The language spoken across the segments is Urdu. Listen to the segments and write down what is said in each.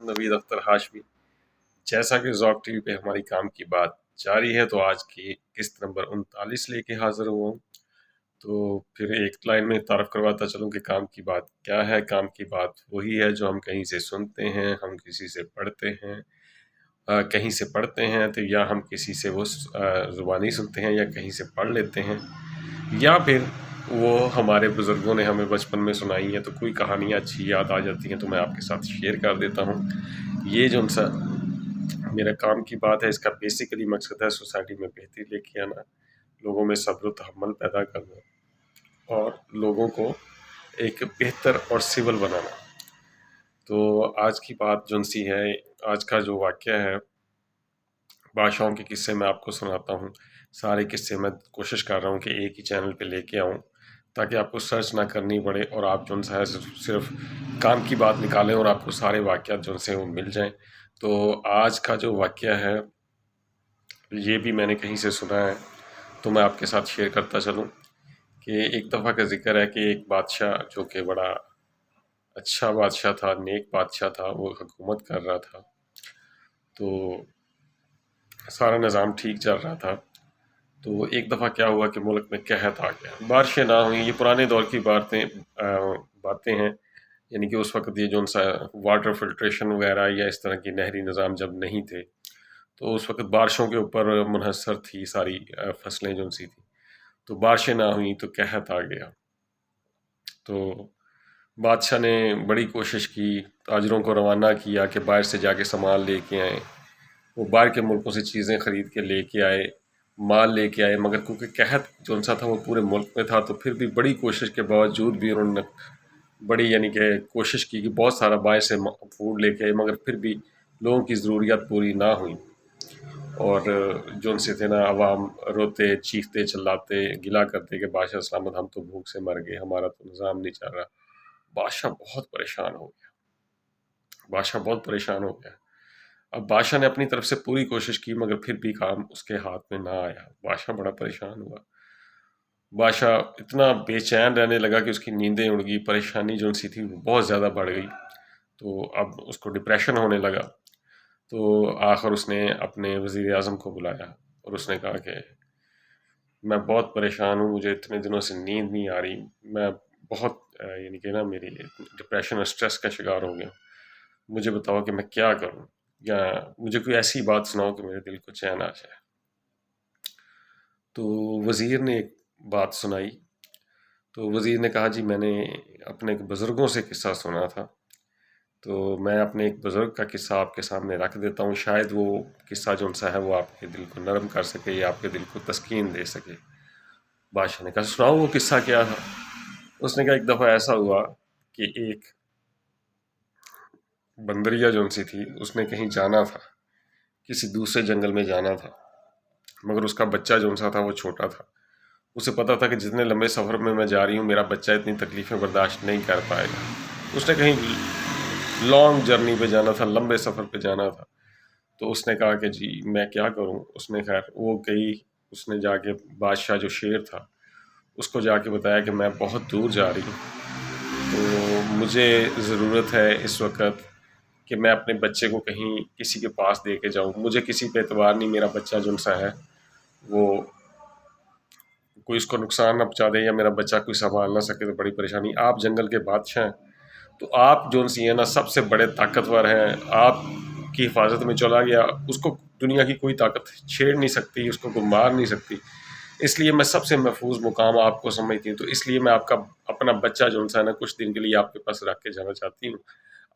نوید اختر ہاشمی۔ جیسا کہ ذوق ٹی وی پہ ہماری کام کی بات جاری ہے، تو آج کی قسط نمبر 39 لے کے حاضر ہوا ہوں۔ تو پھر ایک لائن میں تعارف کرواتا چلوں کہ کام کی بات کیا ہے۔ کام کی بات وہی ہے جو ہم کہیں سے سنتے ہیں، ہم کسی سے پڑھتے ہیں، کہیں سے پڑھتے ہیں تو یا ہم کسی سے وہ زبانی سنتے ہیں یا کہیں سے پڑھ لیتے ہیں، یا پھر وہ ہمارے بزرگوں نے ہمیں بچپن میں سنائی ہیں، تو کوئی کہانیاں اچھی یاد آ جاتی ہیں تو میں آپ کے ساتھ شیئر کر دیتا ہوں۔ یہ جو سا میرا کام کی بات ہے، اس کا بیسیکلی مقصد ہے سوسائٹی میں بہتری لے کے آنا، لوگوں میں صبر و تحمل پیدا کرنا اور لوگوں کو ایک بہتر اور سول بنانا۔ تو آج کی بات جو سی ہے، آج کا جو واقعہ ہے، بادشاہوں کے قصے میں آپ کو سناتا ہوں۔ سارے قصے میں کوشش کر رہا ہوں کہ ایک ہی چینل پہ لے کے آؤں تاکہ آپ کو سرچ نہ کرنی پڑے اور آپ جو ہے صرف کام کی بات نکالیں اور آپ کو سارے واقعات جو سے وہ مل جائیں۔ تو آج کا جو واقعہ ہے یہ بھی میں نے کہیں سے سنا ہے، تو میں آپ کے ساتھ شیئر کرتا چلوں کہ ایک دفعہ کا ذکر ہے کہ ایک بادشاہ جو کہ بڑا اچھا بادشاہ تھا، نیک بادشاہ تھا، وہ حکومت کر رہا تھا، تو سارا نظام ٹھیک چل رہا تھا۔ تو ایک دفعہ کیا ہوا کہ ملک میں قحط آ گیا، بارشیں نہ ہوئیں۔ یہ پرانے دور کی باتیں ہیں، یعنی کہ اس وقت یہ جو سا واٹر فلٹریشن وغیرہ یا اس طرح کی نہری نظام جب نہیں تھے، تو اس وقت بارشوں کے اوپر منحصر تھی ساری فصلیں جو سی تھیں، تو بارشیں نہ ہوئیں تو قحط آ گیا۔ تو بادشاہ نے بڑی کوشش کی، تاجروں کو روانہ کیا کہ باہر سے جا کے سامان لے کے آئیں۔ وہ باہر کے ملکوں سے چیزیں خرید کے لے کے آئے، مال لے کے آئے، مگر کیونکہ قحط جو سا تھا وہ پورے ملک میں تھا، تو پھر بھی بڑی کوشش کے باوجود بھی انہوں نے بڑی یعنی کہ کوشش کی کہ بہت سارا باہر سے فوڈ لے کے آئے، مگر پھر بھی لوگوں کی ضروریات پوری نہ ہوئیں۔ اور جو سے تھے نا، عوام روتے، چیختے، چلاتے، گلا کرتے کہ بادشاہ سلامت، ہم تو بھوک سے مر گئے، ہمارا تو نظام نہیں چل رہا۔ بادشاہ بہت پریشان ہو گیا، بادشاہ بہت پریشان ہو گیا۔ اب بادشاہ نے اپنی طرف سے پوری کوشش کی، مگر پھر بھی کام اس کے ہاتھ میں نہ آیا۔ بادشاہ بڑا پریشان ہوا، بادشاہ اتنا بے چین رہنے لگا کہ اس کی نیندیں اڑ گئی، پریشانی جو سی تھی وہ بہت زیادہ بڑھ گئی، تو اب اس کو ڈپریشن ہونے لگا۔ تو آخر اس نے اپنے وزیر اعظم کو بلایا اور اس نے کہا کہ میں بہت پریشان ہوں، مجھے اتنے دنوں سے نیند نہیں آ رہی، میں بہت یعنی کہ نا میری ڈپریشن اور اسٹریس کا شکار ہو گیا، مجھے بتاؤ کہ میں کیا کروں، یا مجھے کوئی ایسی بات سناؤ کہ میرے دل کو چین آ جائے۔ تو وزیر نے ایک بات سنائی، تو وزیر نے کہا جی میں نے اپنے بزرگوں سے قصہ سنا تھا، تو میں اپنے ایک بزرگ کا قصہ آپ کے سامنے رکھ دیتا ہوں، شاید وہ قصہ جو سا ہے وہ آپ کے دل کو نرم کر سکے یا آپ کے دل کو تسکین دے سکے۔ بادشاہ نے کہا سناؤ وہ قصہ کیا تھا۔ اس نے کہا ایک دفعہ ایسا ہوا کہ ایک بندریا جو سی تھی، اس نے کہیں جانا تھا، کسی دوسرے جنگل میں جانا تھا، مگر اس کا بچہ جو سا تھا وہ چھوٹا تھا۔ اسے پتا تھا کہ جتنے لمبے سفر میں جا رہی ہوں میرا بچہ اتنی تکلیفیں برداشت نہیں کر پائے گا۔ اس نے کہیں لانگ جرنی پہ جانا تھا، لمبے سفر پہ جانا تھا، تو اس نے کہا کہ جی میں کیا کروں۔ اس نے خیر وہ گئی، اس نے جا کے بادشاہ جو شیر تھا اس کو جا کے بتایا کہ میں بہت دور جا رہی ہوں، تو مجھے ضرورت ہے اس وقت کہ میں اپنے بچے کو کہیں کسی کے پاس دے کے جاؤں، مجھے کسی پہ اعتبار نہیں، میرا بچہ جو سا ہے وہ کوئی اس کو نقصان نہ پہنچا دے یا میرا بچہ کوئی سنبھال نہ سکے تو بڑی پریشانی۔ آپ جنگل کے بادشاہ ہیں، تو آپ جو سی ہیں نا سب سے بڑے طاقتور ہیں، آپ کی حفاظت میں چلا گیا، اس کو دنیا کی کوئی طاقت چھیڑ نہیں سکتی، اس کو مار نہیں سکتی، اس لیے میں سب سے محفوظ مقام آپ کو سمجھتی ہوں، تو اس لیے میں آپ کا اپنا بچہ جو ہے نا کچھ دن کے لیے آپ کے پاس رکھ کے جانا چاہتی ہوں،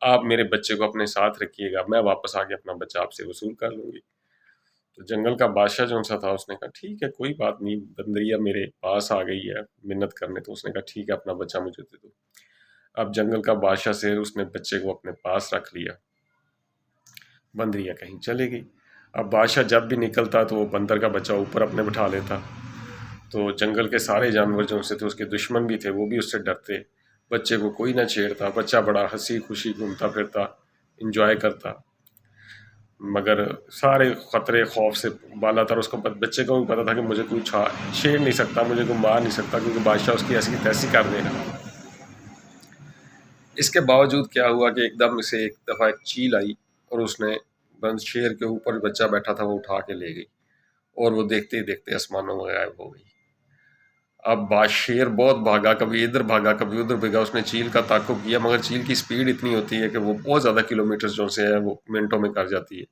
آپ میرے بچے کو اپنے ساتھ رکھیے گا، میں واپس آ کے اپنا بچہ آپ سے وصول کر لوں گی۔ تو جنگل کا بادشاہ جو سا تھا اس نے کہا ٹھیک ہے کوئی بات نہیں، بندریا میرے پاس آ گئی ہے منت کرنے، تو اس نے کہا ٹھیک ہے اپنا بچہ مجھے دے دو۔ اب جنگل کا بادشاہ سے اس نے بچے کو اپنے پاس رکھ لیا، بندریا کہیں چلے گئی۔ اب بادشاہ جب بھی نکلتا تو وہ بندر کا بچہ اوپر اپنے بٹھا لیتا، تو جنگل کے سارے جانور جو سے تھے، اس کے دشمن بھی تھے، وہ بھی اس سے ڈرتے، بچے کو کوئی نہ چھیڑتا، بچہ بڑا ہنسی خوشی گھومتا پھرتا، انجوائے کرتا، مگر سارے خطرے خوف سے بالا تر اس کو بچے کو بھی پتا تھا کہ مجھے کوئی چھیڑ نہیں سکتا، مجھے کوئی مار نہیں سکتا، کیونکہ بادشاہ اس کی ایسی تیسی کر دے گا۔ اس کے باوجود کیا ہوا کہ ایک دم اسے ایک دفعہ ایک چیل آئی اور اس نے بند شیر کے اوپر بچہ بیٹھا تھا وہ اٹھا کے لے گئی، اور وہ دیکھتے ہی دیکھتے آسمانوں میں غائب ہو گئی۔ اب شیر بہت بھاگا، کبھی ادھر بھاگا کبھی ادھر بھاگا، اس نے چیل کا تعاقب کیا، مگر چیل کی سپیڈ اتنی ہوتی ہے کہ وہ بہت زیادہ کلومیٹر جو سے ہے وہ منٹوں میں کر جاتی ہے۔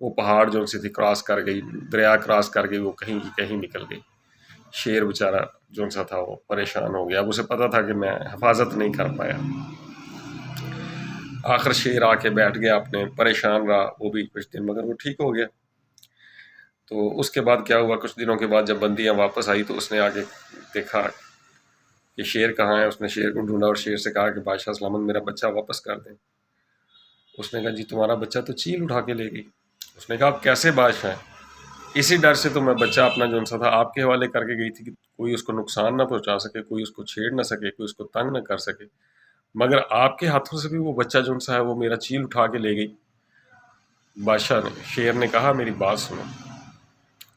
وہ پہاڑ جو سے تھی کراس کر گئی، دریا کراس کر گئی، وہ کہیں کی کہیں نکل گئی۔ شیر بیچارہ جو سا تھا وہ پریشان ہو گیا، اب اسے پتا تھا کہ میں حفاظت نہیں کر پایا۔ آخر شیر آ کے بیٹھ گیا، اپنے پریشان رہا وہ بھی کچھ دن، مگر وہ ٹھیک ہو گیا۔ تو اس کے بعد کیا ہوا، کچھ دنوں کے بعد جب بندیاں واپس آئی تو اس نے آگے دیکھا کہ شیر کہاں ہے۔ اس نے شیر کو ڈھونڈا اور شیر سے کہا کہ بادشاہ سلامت میرا بچہ واپس کر دیں۔ اس نے کہا جی تمہارا بچہ تو چیل اٹھا کے لے گئی۔ اس نے کہا آپ کیسے بادشاہ ہیں؟ اسی ڈر سے تو میں بچہ اپنا جو سا تھا آپ کے حوالے کر کے گئی تھی کہ کوئی اس کو نقصان نہ پہنچا سکے، کوئی اس کو چھیڑ نہ سکے، کوئی اس کو تنگ نہ کر سکے، مگر آپ کے ہاتھوں سے بھی وہ بچہ جو سا ہے وہ میرا چیل اٹھا کے لے گئی۔ بادشاہ نے شیر نے کہا میری بات سنو،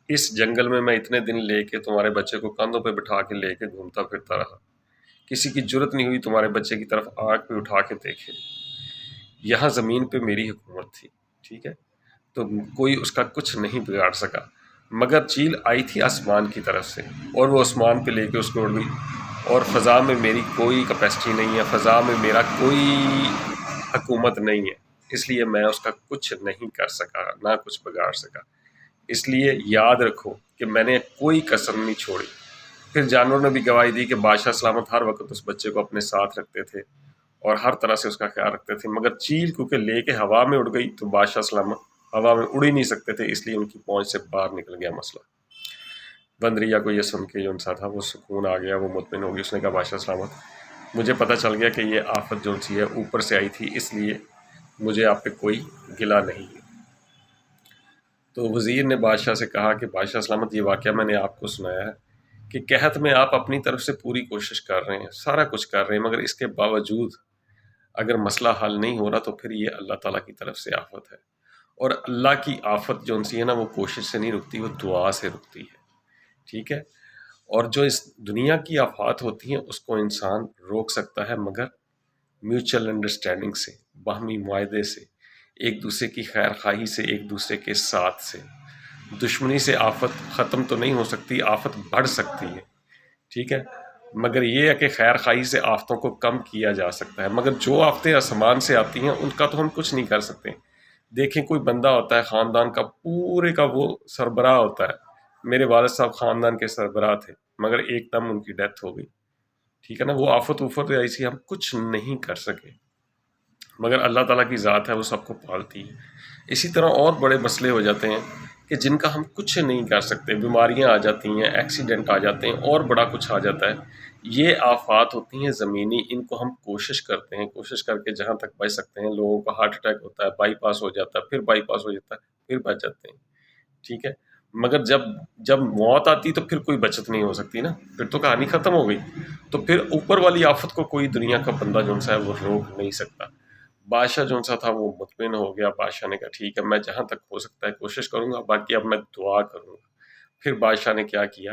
اس جنگل میں اتنے دن لے کے تمہارے بچے کو کندھوں پہ بٹھا کے لے کے گھومتا پھرتا رہا، کسی کی جرت نہیں ہوئی تمہارے بچے کی طرف آنکھ پہ اٹھا کے دیکھے۔ یہاں زمین پہ میری حکومت تھی، ٹھیک ہے، تو کوئی اس کا کچھ نہیں بگاڑ سکا، مگر چیل آئی تھی آسمان کی طرف سے اور وہ آسمان پہ لے کے اس کو اڑ گئی، اور فضا میں میری کوئی کیپیسٹی نہیں ہے، فضا میں میرا کوئی حکومت نہیں ہے، اس لیے میں اس کا کچھ نہیں کر سکا، نہ کچھ بگاڑ سکا۔ اس لیے یاد رکھو کہ میں نے کوئی کسر نہیں چھوڑی۔ پھر جانوروں نے بھی گواہی دی کہ بادشاہ سلامت ہر وقت اس بچے کو اپنے ساتھ رکھتے تھے اور ہر طرح سے اس کا خیال رکھتے تھے، مگر چیل کیونکہ لے کے ہوا میں اڑ گئی تو بادشاہ سلامت ہوا میں اڑ ہی نہیں سکتے تھے، اس لیے ان کی پہنچ سے باہر نکل گیا مسئلہ۔ بندریا کو یہ سن کے جو انسا تھا وہ سکون آ گیا، وہ مطمئن ہو گئی۔ اس نے کہا بادشاہ سلامت مجھے پتہ چل گیا کہ یہ آفت جو سی ہے اوپر سے آئی تھی، اس لیے مجھے آپ پہ کوئی گلہ نہیں ہے۔ تو وزیر نے بادشاہ سے کہا کہ بادشاہ سلامت یہ واقعہ میں نے آپ کو سنایا ہے کہ قحط میں آپ اپنی طرف سے پوری کوشش کر رہے ہیں، سارا کچھ کر رہے ہیں، مگر اس کے باوجود اگر مسئلہ حل نہیں ہو رہا تو پھر یہ اللہ تعالیٰ کی طرف سے آفت ہے، اور اللہ کی آفت جو سی ہے نا وہ کوشش سے نہیں رکتی، وہ دعا سے رکتی ہے، ٹھیک ہے۔ اور جو اس دنیا کی آفات ہوتی ہیں اس کو انسان روک سکتا ہے مگر میوچل انڈرسٹینڈنگ سے، باہمی معاہدے سے، ایک دوسرے کی خیر خواہی سے، ایک دوسرے کے ساتھ سے۔ دشمنی سے آفت ختم تو نہیں ہو سکتی، آفت بڑھ سکتی ہے، ٹھیک ہے، مگر یہ ہے کہ خیر خواہی سے آفتوں کو کم کیا جا سکتا ہے۔ مگر جو آفتیں آسمان سے آتی ہیں ان کا تو ہم کچھ نہیں کر سکتے۔ دیکھیں کوئی بندہ ہوتا ہے خاندان کا پورے کا وہ سربراہ ہوتا ہے، میرے والد صاحب خاندان کے سربراہ تھے مگر ایک دم ان کی ڈیتھ ہو گئی، ٹھیک ہے نا، وہ آفت ایسی ہم کچھ نہیں کر سکے، مگر اللہ تعالیٰ کی ذات ہے وہ سب کو پالتی ہے۔ اسی طرح اور بڑے مسئلے ہو جاتے ہیں کہ جن کا ہم کچھ نہیں کر سکتے، بیماریاں آ جاتی ہیں، ایکسیڈنٹ آ جاتے ہیں، اور بڑا کچھ آ جاتا ہے۔ یہ آفات ہوتی ہیں زمینی، ان کو ہم کوشش کرتے ہیں، کوشش کر کے جہاں تک بچ سکتے ہیں۔ لوگوں کا ہارٹ اٹیک ہوتا ہے، بائی پاس ہو جاتا ہے، پھر بائی پاس ہو جاتا ہے، پھر بچ جاتے ہیں، ٹھیک ہے، مگر جب موت آتی تو پھر کوئی بچت نہیں ہو سکتی نا، پھر تو کہانی ختم ہو گئی۔ تو پھر اوپر والی آفت کو کوئی دنیا کا بندہ جو سا ہے وہ روک نہیں سکتا۔ بادشاہ جو سا تھا وہ مطمئن ہو گیا، بادشاہ نے کہا ٹھیک ہے میں جہاں تک ہو سکتا ہے کوشش کروں گا، باقی اب میں دعا کروں گا۔ پھر بادشاہ نے کیا کیا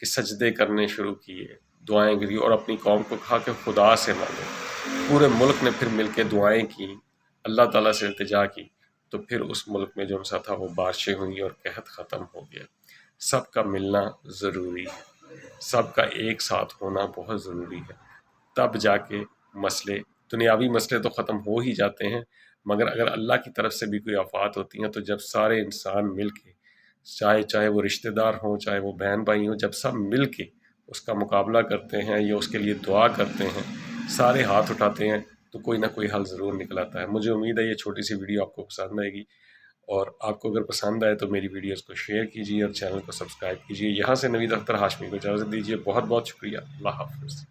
کہ سجدے کرنے شروع کیے، دعائیں گری اور اپنی قوم کو کہا کہ خدا سے مانگو۔ پورے ملک نے پھر مل کے دعائیں کی، اللہ تعالیٰ سے التجا کی، تو پھر اس ملک میں جو سا تھا وہ بارشیں ہوئی اور قحط ختم ہو گیا۔ سب کا ملنا ضروری ہے، سب کا ایک ساتھ ہونا بہت ضروری ہے، تب جا کے مسئلے دنیاوی مسئلے تو ختم ہو ہی جاتے ہیں، مگر اگر اللہ کی طرف سے بھی کوئی آفات ہوتی ہیں تو جب سارے انسان مل کے، چاہے وہ رشتہ دار ہوں، چاہے وہ بہن بھائی ہوں، جب سب مل کے اس کا مقابلہ کرتے ہیں یا اس کے لیے دعا کرتے ہیں، سارے ہاتھ اٹھاتے ہیں، تو کوئی نہ کوئی حل ضرور نکل آتا ہے۔ مجھے امید ہے یہ چھوٹی سی ویڈیو آپ کو پسند آئے گی، اور آپ کو اگر پسند آئے تو میری ویڈیوز کو شیئر کیجیے اور چینل کو سبسکرائب کیجیے۔ یہاں سے نوید اختر ہاشمی کو اجازت دیجیے، بہت بہت شکریہ، اللہ حافظ۔